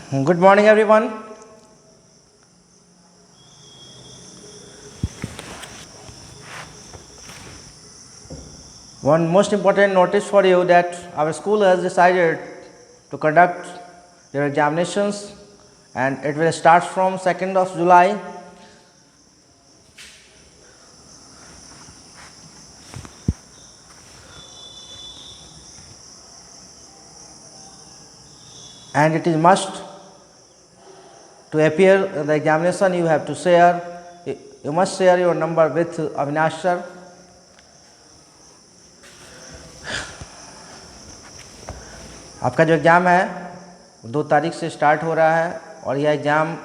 Good morning, everyone. One most important notice for you that our school has decided to conduct your examinations, and it will start from 2nd of July. And it is must to appear in the examination. You have to share. You must share your number with Avinash sir. आपका जो exam है 2 तारीख से start हो रहा है और यह एग्ज़ाम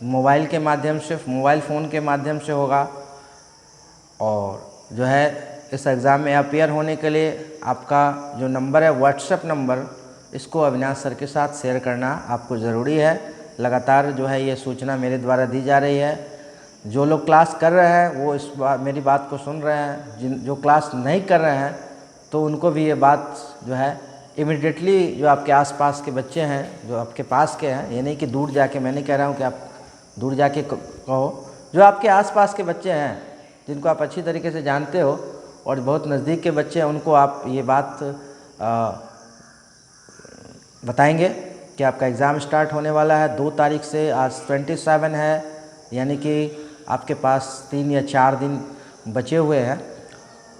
मोबाइल के माध्यम से, मोबाइल फ़ोन के माध्यम से होगा। और जो है इस एग्ज़ाम में अपीयर होने के लिए आपका जो नंबर है, व्हाट्सएप नंबर, इसको अविनाश सर के साथ शेयर करना आपको ज़रूरी है। लगातार जो है ये सूचना मेरे द्वारा दी जा रही है। जो लोग क्लास कर रहे हैं वो इस मेरी बात को सुन रहे हैं, जो क्लास नहीं कर रहे हैं तो उनको भी ये बात जो है इमिडिएटली, जो आपके आसपास के बच्चे हैं, जो आपके पास के हैं, ये नहीं कि दूर जाके, मैं नहीं कह रहा हूँ कि आप दूर जाके कहो, जो आपके आसपास के बच्चे हैं जिनको आप अच्छी तरीके से जानते हो और बहुत नज़दीक के बच्चे हैं, उनको आप ये बात बताएंगे कि आपका एग्ज़ाम स्टार्ट होने वाला है 2 तारीख से। आज 27 है, यानी कि आपके पास 3 या 4 दिन बचे हुए हैं।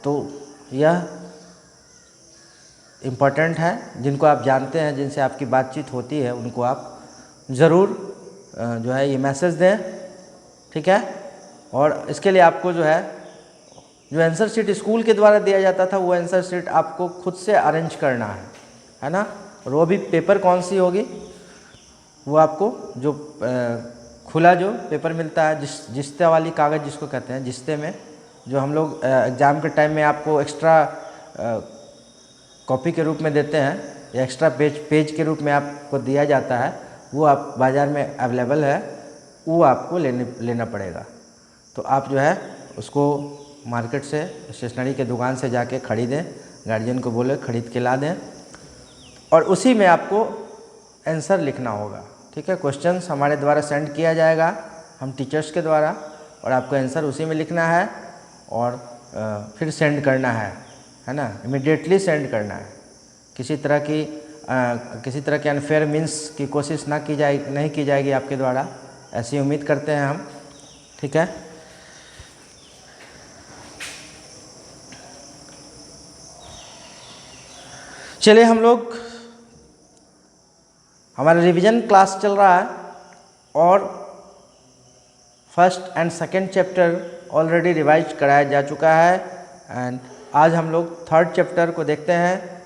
तो यह इम्पॉर्टेंट है। जिनको आप जानते हैं, जिनसे आपकी बातचीत होती है, उनको आप ज़रूर जो है ये मैसेज दें, ठीक है। और इसके लिए आपको जो आंसर शीट स्कूल के द्वारा दिया जाता था, वो आंसर शीट आपको खुद से अरेंज करना है ना। और वो भी पेपर कौन सी होगी, वो आपको जो खुला जो पेपर मिलता है, जिस्ते वाली कागज़ जिसको कहते हैं, जिस्ते में जो हम लोग एग्ज़ाम के टाइम में आपको एक्स्ट्रा कॉपी के रूप में देते हैं या एक्स्ट्रा पेज के रूप में आपको दिया जाता है, वो आप बाज़ार में अवेलेबल है, वो आपको लेना पड़ेगा। तो आप जो है उसको मार्केट से, स्टेशनरी के दुकान से जाके ख़रीदें, गार्जियन को बोले ख़रीद के ला दें, और उसी में आपको आंसर लिखना होगा, ठीक है। क्वेश्चंस हमारे द्वारा सेंड किया जाएगा, हम टीचर्स के द्वारा, और आपको आंसर उसी में लिखना है और फिर सेंड करना है ना। इमीडिएटली सेंड करना है। किसी तरह की अनफेयर मीन्स की कोशिश नहीं की जाएगी आपके द्वारा, ऐसी उम्मीद करते हैं हम, ठीक है। चलिए, हम लोग, हमारा रिवीजन क्लास चल रहा है और first and second chapter already revise कराया जा चुका है। एंड आज हम लोग थर्ड चैप्टर को देखते हैं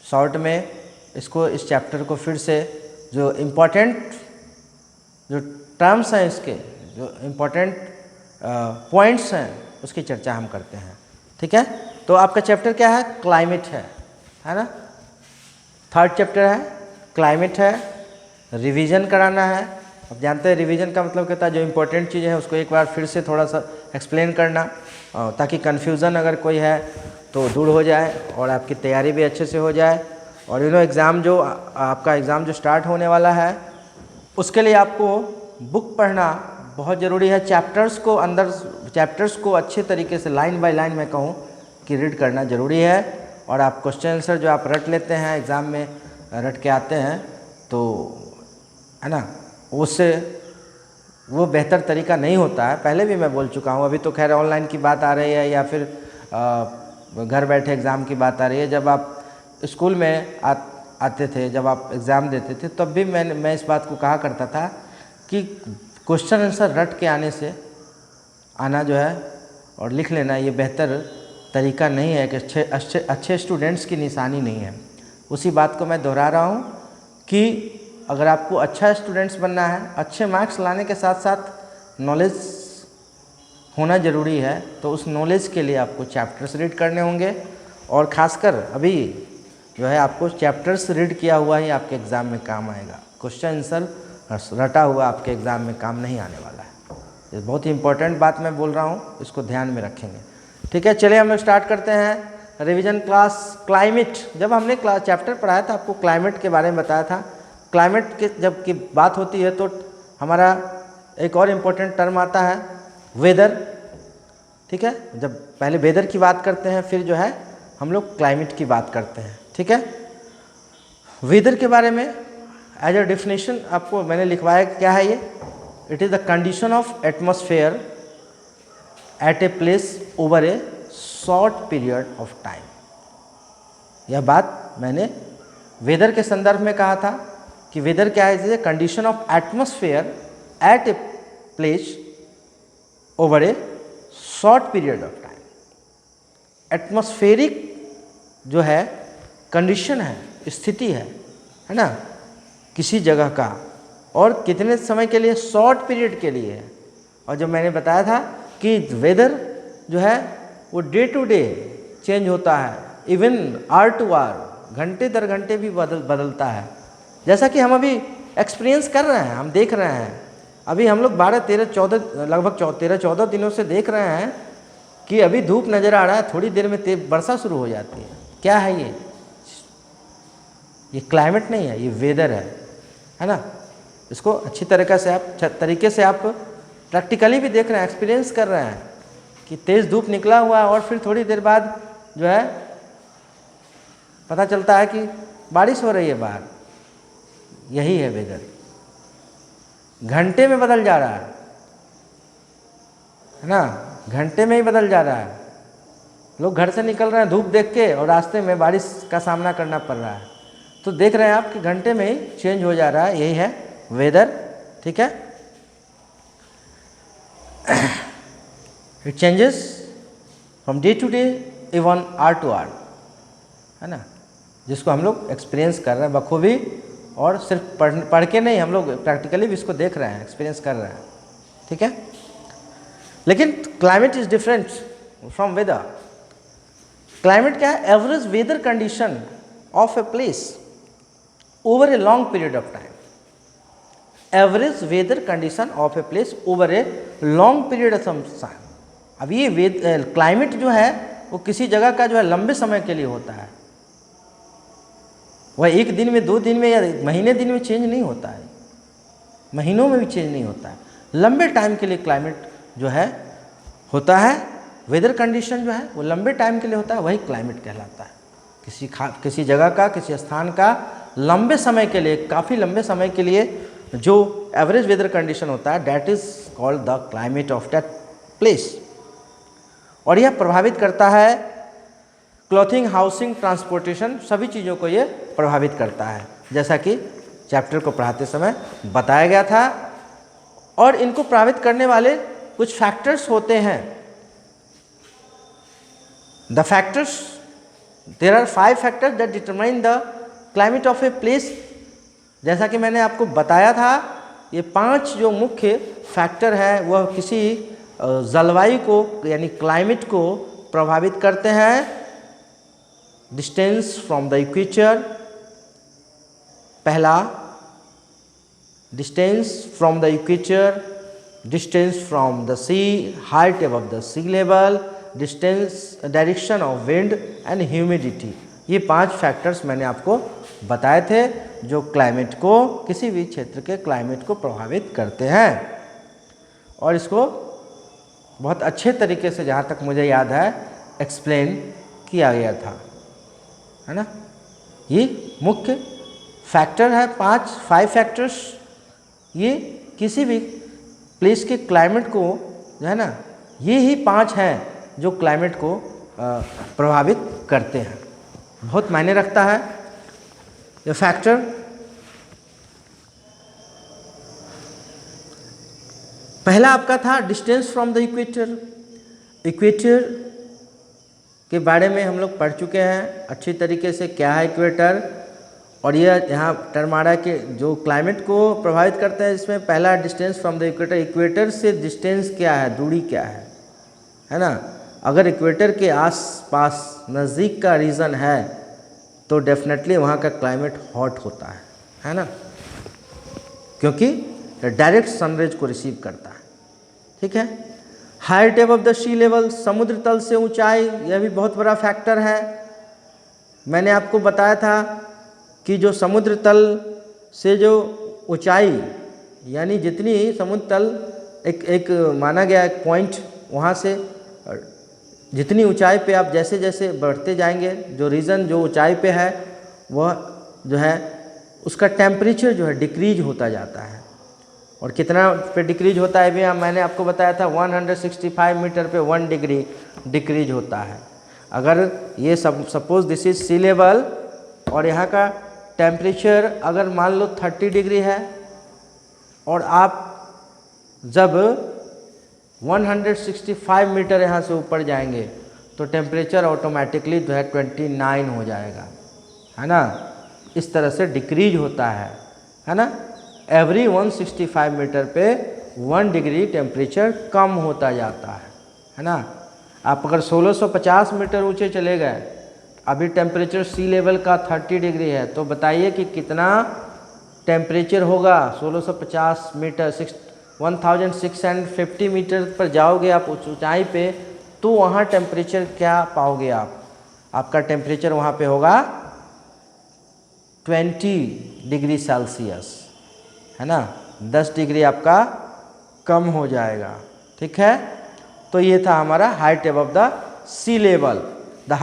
शॉर्ट में। इस चैप्टर को फिर से जो इम्पोर्टेंट जो टर्म्स हैं, इसके जो इम्पोर्टेंट पॉइंट्स हैं, उसकी चर्चा हम करते हैं, ठीक है। तो आपका चैप्टर क्या है? क्लाइमेट है ना। थर्ड चैप्टर है, क्लाइमेट है, रिवीजन कराना है। अब जानते हैं रिवीजन का मतलब कहता है जो इम्पोर्टेंट चीज़ें हैं उसको एक बार फिर से थोड़ा सा एक्सप्लेन करना, ताकि कन्फ्यूज़न अगर कोई है तो दूर हो जाए और आपकी तैयारी भी अच्छे से हो जाए। और एग्ज़ाम जो आपका एग्ज़ाम जो स्टार्ट होने वाला है, उसके लिए आपको बुक पढ़ना बहुत ज़रूरी है। चैप्टर्स को अच्छे तरीके से लाइन बाय लाइन मैं कहूँ कि रीड करना ज़रूरी है। और आप क्वेश्चन आंसर जो आप रट लेते हैं, एग्ज़ाम में रट के आते हैं, तो है ना, उससे वो बेहतर तरीका नहीं होता है। पहले भी मैं बोल चुका हूँ, अभी तो खैर ऑनलाइन की बात आ रही है या फिर घर बैठे एग्ज़ाम की बात आ रही है। जब आप स्कूल में आते थे, जब आप एग्ज़ाम देते थे, तब भी मैं इस बात को कहा करता था कि क्वेश्चन आंसर रट के आना जो है और लिख लेना, ये बेहतर तरीका नहीं है, कि अच्छे स्टूडेंट्स की निशानी नहीं है। उसी बात को मैं दोहरा रहा हूँ कि अगर आपको अच्छा स्टूडेंट्स बनना है, अच्छे मार्क्स लाने के साथ साथ नॉलेज होना ज़रूरी है, तो उस नॉलेज के लिए आपको चैप्टर्स रीड करने होंगे। और ख़ासकर अभी जो है आपको चैप्टर्स रीड किया हुआ ही आपके एग्ज़ाम में काम आएगा। क्वेश्चन आंसर रटा हुआ आपके एग्ज़ाम में काम नहीं आने वाला है। ये बहुत ही इंपॉर्टेंट बात मैं बोल रहा हूँ, इसको ध्यान में रखेंगे, ठीक है। चलिए हम लोग स्टार्ट करते हैं रिवीजन क्लास। क्लाइमेट, जब हमने चैप्टर पढ़ाया था, आपको क्लाइमेट के बारे में बताया था क्लाइमेट के जब की बात होती है तो हमारा एक और इम्पोर्टेंट टर्म आता है वेदर, ठीक है। जब पहले वेदर की बात करते हैं फिर जो है हम लोग क्लाइमेट की बात करते हैं, ठीक है। वेदर के बारे में एज अ डेफिनेशन आपको मैंने लिखवाया क्या है ये, it is the condition of atmosphere at a place over a short period of time. यह बात मैंने वेदर के संदर्भ में कहा था कि वेदर क्या है, is a condition of atmosphere at a place over a short period of time. Atmospheric जो है कंडीशन है, स्थिति है ना, किसी जगह का, और कितने समय के लिए, शॉर्ट पीरियड के लिए है। और जब मैंने बताया था कि वेदर जो है वो डे टू डे चेंज होता है, इवन आवर टू आवर, घंटे दर घंटे भी बदलता है, जैसा कि हम अभी एक्सपीरियंस कर रहे हैं, हम देख रहे हैं। अभी हम लोग 12-13-14 लगभग 13-14 दिनों से देख रहे हैं कि अभी धूप नज़र आ रहा है, थोड़ी देर में वर्षा शुरू हो जाती है। क्या है ये क्लाइमेट नहीं है, ये वेदर है ना। इसको अच्छी तरीके से आप प्रैक्टिकली भी देख रहे हैं, एक्सपीरियंस कर रहे हैं कि तेज़ धूप निकला हुआ है और फिर थोड़ी देर बाद जो है पता चलता है कि बारिश हो रही है बाहर। यही है वेदर, घंटे में बदल जा रहा है ना, घंटे में ही बदल जा रहा है। लोग घर से निकल रहे हैं धूप देख के और रास्ते में बारिश का सामना करना पड़ रहा है, तो देख रहे हैं आप कि घंटे में ही चेंज हो जा रहा है। यही है वेदर, ठीक है। It changes from day to day, even hour to hour, है ना, जिसको हम लोग एक्सपीरियंस कर रहे हैं बखूबी, और सिर्फ पढ़ के नहीं, हम लोग प्रैक्टिकली भी इसको देख रहे हैं, एक्सपीरियंस कर रहे हैं, ठीक है। लेकिन climate is different from weather. Climate क्या है, average weather condition of a place over a long period of time. Average weather condition of a place over a long period of time. अब ये क्लाइमेट जो है वो किसी जगह का जो है लंबे समय के लिए होता है, वह एक दिन में, 2 दिन में या महीने दिन में चेंज नहीं होता है, महीनों में भी चेंज नहीं होता है। लंबे टाइम के लिए क्लाइमेट जो है होता है, वेदर कंडीशन जो है वो लंबे टाइम के लिए होता है, वही क्लाइमेट कहलाता है। किसी जगह का, किसी स्थान का लंबे समय के लिए, काफ़ी लंबे समय के लिए जो एवरेज वेदर कंडीशन होता है, that is called the climate of that place. और यह प्रभावित करता है क्लॉथिंग, हाउसिंग, ट्रांसपोर्टेशन, सभी चीज़ों को ये प्रभावित करता है, जैसा कि चैप्टर को पढ़ाते समय बताया गया था। और इनको प्रभावित करने वाले कुछ फैक्टर्स होते हैं। The factors, there are 5 factors that determine the climate of a place. जैसा कि मैंने आपको बताया था, ये 5 जो मुख्य फैक्टर है वह किसी जलवायु को यानी क्लाइमेट को प्रभावित करते हैं। डिस्टेंस फ्रॉम द इक्वेटर, पहला distance from the equator, distance from the sea, height above the sea level, distance, direction of wind and humidity. ये 5 फैक्टर्स मैंने आपको बताए थे जो क्लाइमेट को, किसी भी क्षेत्र के क्लाइमेट को प्रभावित करते हैं। और इसको बहुत अच्छे तरीके से, जहाँ तक मुझे याद है, एक्सप्लेन किया गया था, है ना। ये मुख्य फैक्टर है, 5 फैक्टर्स। ये किसी भी प्लेस के क्लाइमेट को जो है ना, ये ही 5 हैं जो क्लाइमेट को प्रभावित करते हैं। बहुत मायने रखता है ये फैक्टर। पहला आपका था distance from the equator. Equator के बारे में हम लोग पढ़ चुके हैं अच्छी तरीके से, क्या है इक्वेटर। और यह यहाँ टर्म आ रहा है कि जो क्लाइमेट को प्रभावित करते हैं, इसमें पहला distance from the equator. Equator से डिस्टेंस क्या है, दूरी क्या है ना। अगर इक्वेटर के आस पास नज़दीक का रीजन है तो डेफिनेटली वहाँ का क्लाइमेट हॉट होता है ना, क्योंकि डायरेक्ट सनरेज को रिसीव करता है, ठीक है। Height above the sea level, समुद्र तल से ऊंचाई, यह भी बहुत बड़ा फैक्टर है। मैंने आपको बताया था कि जो समुद्र तल से जो ऊंचाई, यानी जितनी समुद्र तल एक माना गया एक पॉइंट, वहाँ से जितनी ऊंचाई पे आप जैसे जैसे बढ़ते जाएंगे, जो रीजन जो ऊंचाई पे है वह जो है उसका टेम्परेचर जो है डिक्रीज होता जाता है। और कितना पे डिक्रीज होता है भी मैंने आपको बताया था, 165 मीटर पे 1 डिग्री डिक्रीज होता है। अगर ये suppose this is sea level और यहाँ का टेम्परेचर अगर मान लो 30 डिग्री है और आप जब 165 मीटर यहाँ से ऊपर जाएंगे तो टेम्परेचर ऑटोमेटिकली जो है 29 हो जाएगा, है ना। इस तरह से डिक्रीज होता है ना। एवरी 165 मीटर पे 1 डिग्री टेम्परेचर कम होता जाता है ना। आप अगर 1650 मीटर ऊंचे चले गए, अभी टेम्परेचर सी लेवल का 30 डिग्री है, तो बताइए कि कितना टेम्परेचर होगा। 1650 मीटर 1650 मीटर पर जाओगे आप ऊंचाई पे, तो वहाँ टेम्परेचर क्या पाओगे आप? आपका टेम्परेचर वहाँ पे होगा 20 डिग्री सेल्सियस, है ना। 10 डिग्री आपका कम हो जाएगा, ठीक है। तो ये था हमारा height above the sea level. The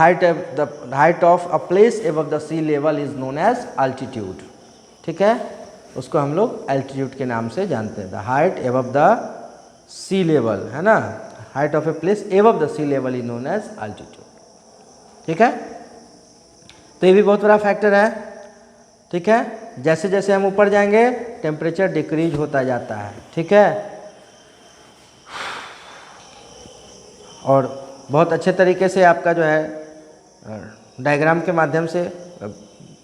height of a place above the sea level is known as altitude, ठीक है। उसको हम लोग एल्टीट्यूड के नाम से जानते हैं। The height above the sea level, है ना। Height of a place above the sea level is known as altitude, ठीक है। तो ये भी बहुत बड़ा फैक्टर है, ठीक है। जैसे जैसे हम ऊपर जाएंगे टेम्परेचर डिक्रीज होता जाता है, ठीक है। और बहुत अच्छे तरीके से आपका जो है डायग्राम के माध्यम से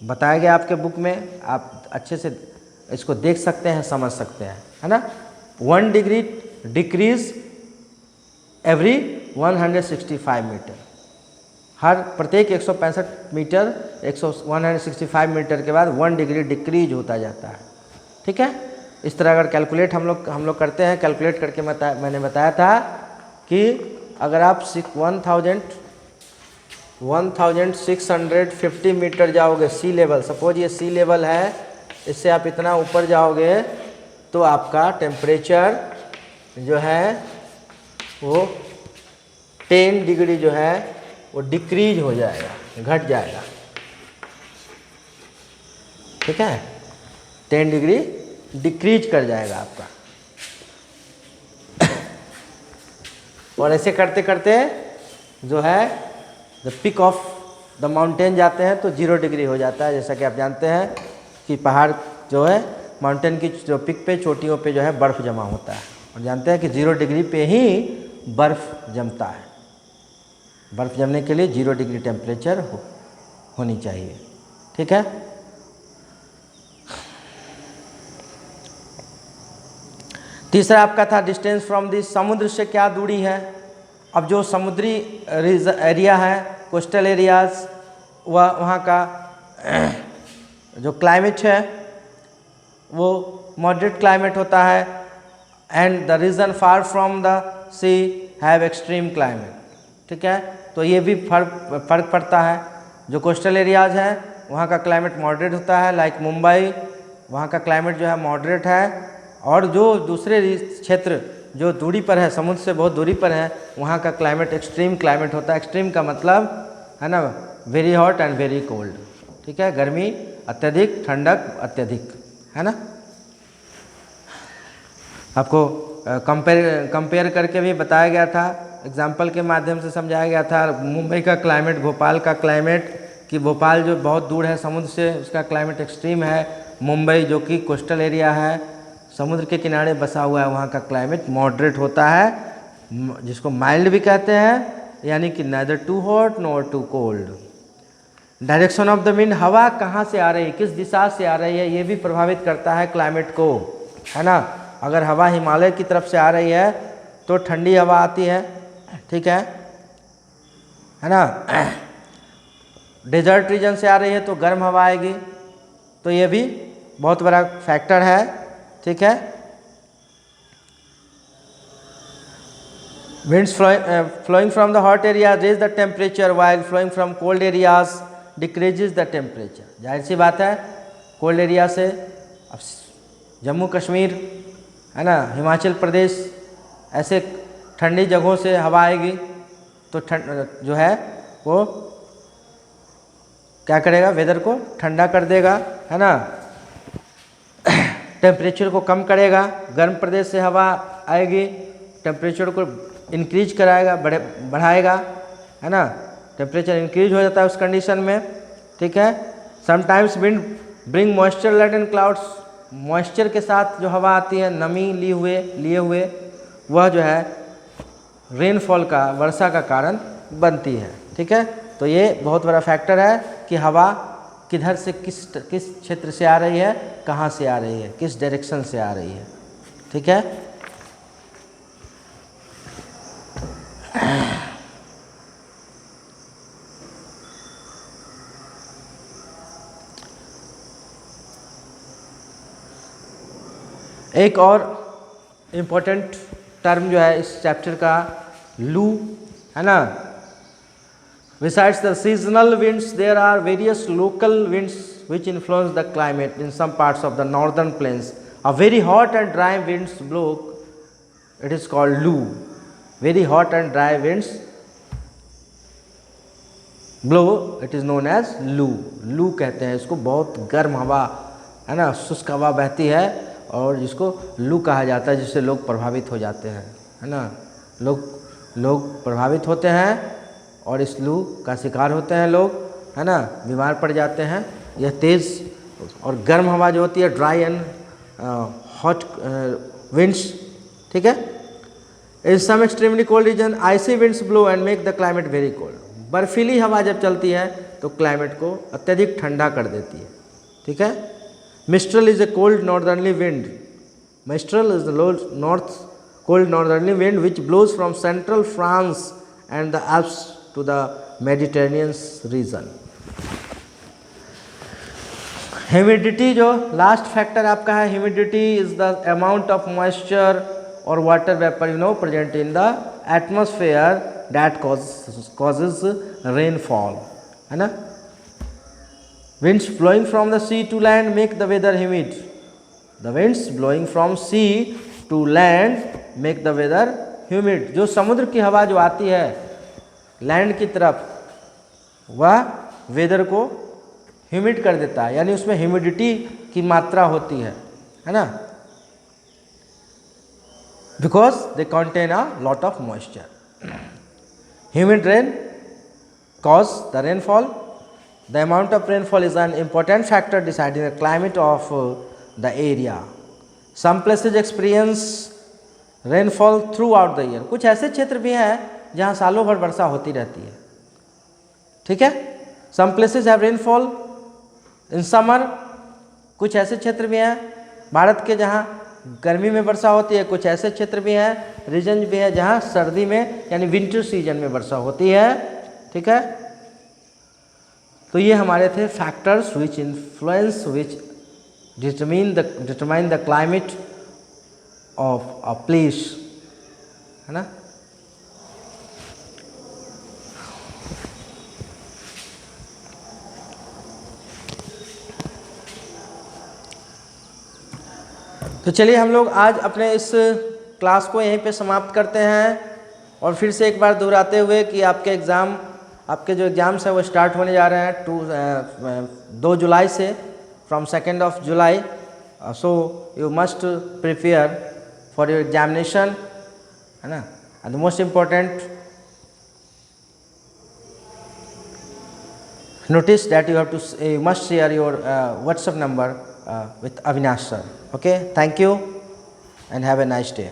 बताया गया आपके बुक में, आप अच्छे से इसको देख सकते हैं, समझ सकते हैं, है ना। 1 डिग्री डिक्रीज एवरी 165 मीटर, हर प्रत्येक 165 मीटर 165 मीटर के बाद 1 डिग्री डिक्रीज होता जाता है, ठीक है। इस तरह अगर कैलकुलेट हम लोग करते हैं, कैलकुलेट करके मैंने बताया था कि अगर आप 1650 मीटर जाओगे सी लेवल, सपोज ये सी लेवल है, इससे आप इतना ऊपर जाओगे तो आपका टेम्परेचर जो है वो 10 डिग्री जो है वो डिक्रीज हो जाएगा, घट जाएगा, ठीक है। 10 डिग्री डिक्रीज कर जाएगा आपका। और ऐसे करते करते जो है the peak of the mountain जाते हैं तो 0 डिग्री हो जाता है। जैसा कि आप जानते हैं कि पहाड़ जो है माउंटेन की जो पिक पे चोटियों पे जो है बर्फ़ जमा होता है, और जानते हैं कि 0 डिग्री पे ही बर्फ़ जमता है। बर्फ़ जमने के लिए 0 डिग्री टेम्परेचर होनी चाहिए, ठीक है। तीसरा आपका था डिस्टेंस फ्रॉम द समुद्र से क्या दूरी है। अब जो समुद्री एरिया है, कोस्टल एरियाज, वहाँ का जो क्लाइमेट है वो मॉडरेट क्लाइमेट होता है, and the region far from the sea have extreme climate, ठीक है। तो ये भी फर्क पड़ता है। जो कोस्टल एरियाज हैं वहाँ का क्लाइमेट मॉडरेट होता है, लाइक मुंबई, वहाँ का क्लाइमेट जो है मॉडरेट है। और जो दूसरे क्षेत्र जो दूरी पर है, समुद्र से बहुत दूरी पर है, वहाँ का क्लाइमेट एक्सट्रीम क्लाइमेट होता है। एक्सट्रीम का मतलब है ना very hot and very cold, ठीक है। गर्मी अत्यधिक, ठंडक अत्यधिक, है ना। आपको कंपेयर करके भी बताया गया था, एग्जाम्पल के माध्यम से समझाया गया था। मुंबई का क्लाइमेट, भोपाल का क्लाइमेट, कि भोपाल जो बहुत दूर है समुद्र से, उसका क्लाइमेट एक्सट्रीम है। मुंबई जो कि कोस्टल एरिया है, समुद्र के किनारे बसा हुआ है, वहाँ का क्लाइमेट मॉडरेट होता है, जिसको माइल्ड भी कहते हैं, यानी कि neither too hot nor too cold. Direction of the wind, हवा कहाँ से आ रही है, किस दिशा से आ रही है, ये भी प्रभावित करता है क्लाइमेट को, है ना। अगर हवा हिमालय की तरफ से आ रही है तो ठंडी हवा आती है, ठीक है ना। डेजर्ट रीजन से आ रही है तो गर्म हवा आएगी। तो ये भी बहुत बड़ा फैक्टर है, ठीक है। winds flowing from the hot area raise the temperature while flowing from cold areas decreases the temperature। जाहिर सी बात है, कोल्ड एरिया से अब जम्मू कश्मीर है ना, हिमाचल प्रदेश, ऐसे ठंडी जगहों से हवा आएगी तो ठंड जो है वो क्या करेगा, वेदर को ठंडा कर देगा, है ना, टेम्परेचर को कम करेगा। गर्म प्रदेश से हवा आएगी, टेम्परेचर को इंक्रीज कराएगा, बढ़ाएगा, है ना, टेम्परेचर इंक्रीज हो जाता है उस कंडीशन में, ठीक है। Sometimes wind bring moisture laden clouds, moisture के साथ जो हवा आती है, नमी लिए हुए वह जो है रेनफॉल का, वर्षा का कारण बनती है, ठीक है। तो ये बहुत बड़ा फैक्टर है कि हवा किधर से किस क्षेत्र से आ रही है, कहाँ से आ रही है, किस डायरेक्शन से आ रही है, ठीक है। एक और इम्पोर्टेंट टर्म जो है इस चैप्टर का, लू, है ना। Besides the seasonal winds, there are various local winds which influence the climate in some parts of the northern plains. A very hot and dry winds blow, it is called loo. Very hot and dry winds blow, it is known as loo. लू कहते हैं इसको, बहुत गर्म हवा, है ना, शुष्क हवा बहती है और जिसको लू कहा जाता है, जिससे लोग प्रभावित हो जाते हैं, है ना। लोग प्रभावित होते हैं और इस लू का शिकार होते हैं लोग, है ना, बीमार पड़ जाते हैं। यह तेज़ और गर्म हवा जो होती है, ड्राई एंड हॉट विंड्स, ठीक है। In some extremely cold region icy winds blow and make the climate very cold. बर्फीली हवा जब चलती है तो क्लाइमेट को अत्यधिक ठंडा कर देती है, ठीक है। Mistral is a cold northernly wind, mistral is the north cold northernly wind which blows from central France and the Alps to the Mediterranean region. Humidity जो लास्ट फैक्टर आपका है, humidity is the amount of moisture or water vapor present in the atmosphere that causes rainfall, है ना। Winds blowing from the sea to land make the weather humid. The winds blowing from sea to land make the weather humid. जो समुद्र की हवा जो आती है land की तरफ, वह वेदर को ह्यूमिड कर देता है, यानी उसमें ह्यूमिडिटी की मात्रा होती है ना, because they contain a lot of moisture. Humid rain cause the rainfall. The amount of rainfall is an important factor deciding the climate of the area. Some places experience rainfall throughout the year. कुछ ऐसे क्षेत्र भी हैं जहाँ सालों भर वर्षा होती रहती है, ठीक है। Some places have rainfall in summer. कुछ ऐसे क्षेत्र भी हैं भारत के जहाँ गर्मी में वर्षा होती है, कुछ ऐसे क्षेत्र भी हैं, रीजन भी है जहाँ सर्दी में यानी विंटर सीजन में वर्षा होती है, ठीक है। तो ये हमारे थे factors which influence which determine the climate of a place, है ना। तो चलिए हम लोग आज अपने इस क्लास को यहीं पे समाप्त करते हैं, और फिर से एक बार दोहराते हुए कि आपके जो एग्ज़ाम्स हैं वो स्टार्ट होने जा रहे हैं 2 जुलाई से, from 2 July. So you must prepare for your examination, है ना। And the most important notice that you must share your WhatsApp number with Avinash sir. Okay, thank you and have a nice day.